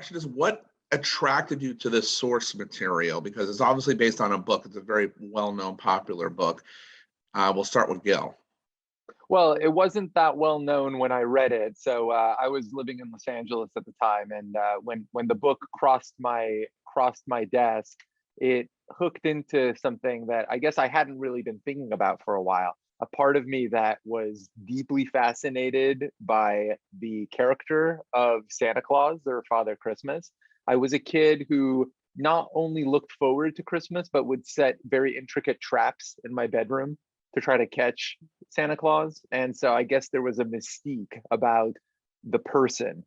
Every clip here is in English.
question is, what attracted you to this source material? Because it's obviously based on a book. It's a very well-known, popular book. We'll start with Gil. Well, it wasn't that well known when I read it. So I was living in Los Angeles at the time, and when the book crossed my desk, it hooked into something that I guess I hadn't really been thinking about for a while. A part of me that was deeply fascinated by the character of Santa Claus or Father Christmas. I was a kid who not only looked forward to Christmas, but would set very intricate traps in my bedroom to try to catch Santa Claus. And so I guess there was a mystique about the person.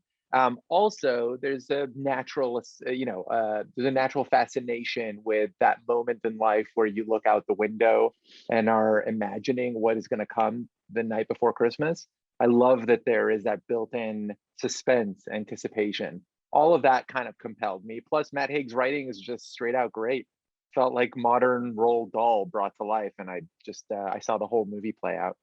Also, there's a natural, there's a natural fascination with that moment in life where you look out the window and are imagining what is going to come the night before Christmas. I love that there is that built-in suspense, anticipation. All of that kind of compelled me. Plus, Matt Haig's writing is just straight out great. Felt like modern Roald Dahl brought to life, and I saw the whole movie play out.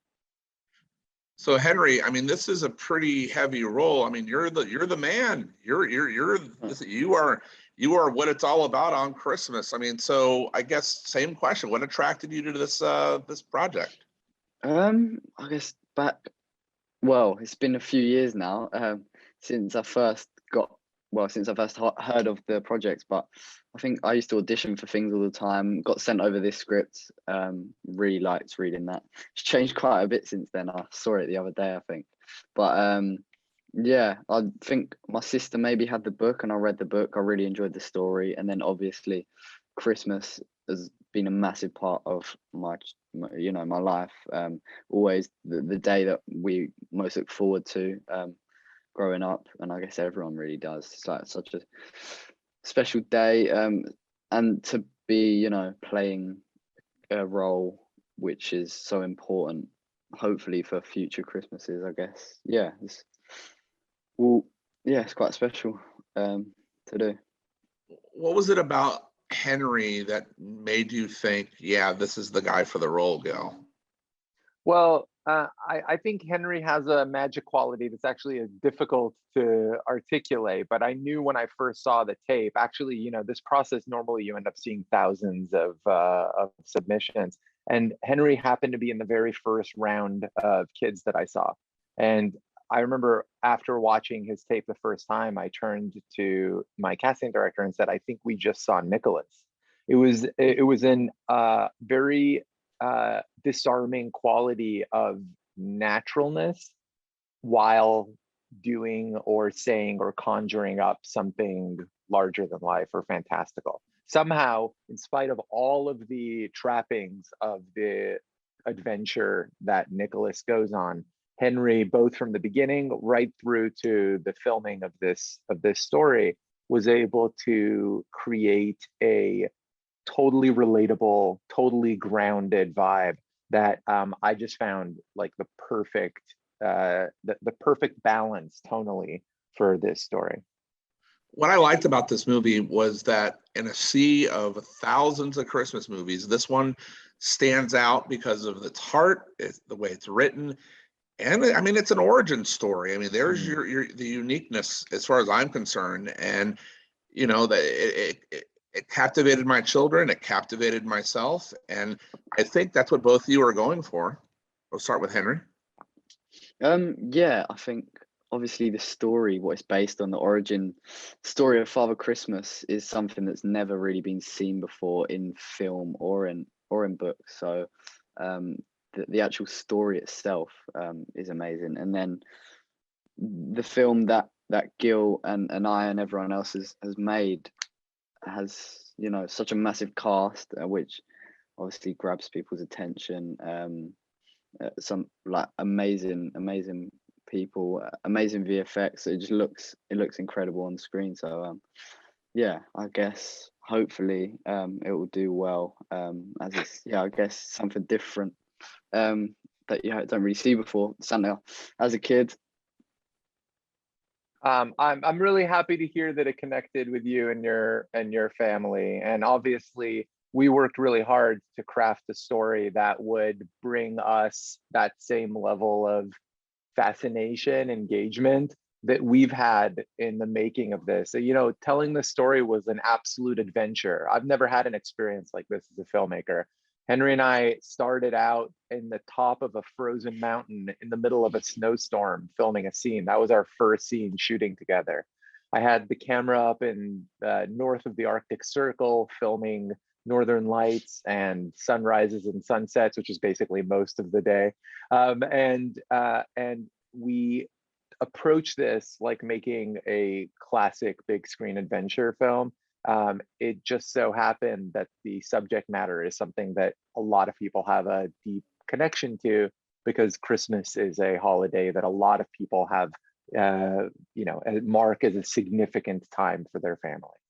So Henry, I mean, this is a pretty heavy role. I mean, you're the man. You are what it's all about on Christmas. I mean, so I guess same question. What attracted you to this project? I guess it's been a few years now since I first heard of the project, but I think I used to audition for things all the time, got sent over this script, really liked reading that. It's changed quite a bit since then. I saw it the other day, I think. But yeah, I think my sister maybe had the book and I read the book. I really enjoyed the story. And then obviously Christmas has been a massive part of my life. Always the day that we most look forward to growing up, and I guess everyone really does. It's like such a special day, and to be playing a role which is so important, hopefully for future Christmases, I guess. It's quite special to do. What was it about Henry that made you think, yeah, this is the guy for the role, Gil? Well, I think Henry has a magic quality that's actually difficult to articulate, but I knew when I first saw the tape, actually, this process, normally you end up seeing thousands of submissions. And Henry happened to be in the very first round of kids that I saw. And I remember after watching his tape the first time, I turned to my casting director and said, I think we just saw Nikolas. It was an very disarming quality of naturalness while doing or saying or conjuring up something larger than life or fantastical. Somehow, in spite of all of the trappings of the adventure that Nikolas goes on, Henry, both from the beginning right through to the filming of this story, was able to create a totally relatable, totally grounded vibe that I just found like the perfect balance tonally for this story. What I liked about this movie was that in a sea of thousands of Christmas movies, this one stands out because of its heart, the way it's written, and I mean, it's an origin story. I mean, there's the uniqueness as far as I'm concerned, and it captivated my children, it captivated myself, and I think that's what both of you are going for. We'll start with Henry. I think obviously the story, what it's based on, the origin story of Father Christmas, is something that's never really been seen before in film or in books. So the actual story itself is amazing. And then the film that Gil and I and everyone else has made has such a massive cast, which obviously grabs people's attention. Some like amazing people, amazing VFX. It looks incredible on screen. So I guess hopefully it will do well, as it's I guess something different that you don't really see before. Santa as a kid. I'm really happy to hear that it connected with you and your family. And obviously, we worked really hard to craft a story that would bring us that same level of fascination, engagement that we've had in the making of this. So, you know, telling this story was an absolute adventure. I've never had an experience like this as a filmmaker. Henry and I started out in the top of a frozen mountain in the middle of a snowstorm filming a scene. That was our first scene shooting together. I had the camera up in north of the Arctic Circle filming northern lights and sunrises and sunsets, which is basically most of the day. And we approach this like making a classic big screen adventure film. It just so happened that the subject matter is something that a lot of people have a deep connection to, because Christmas is a holiday that a lot of people have, you know, mark as a significant time for their family.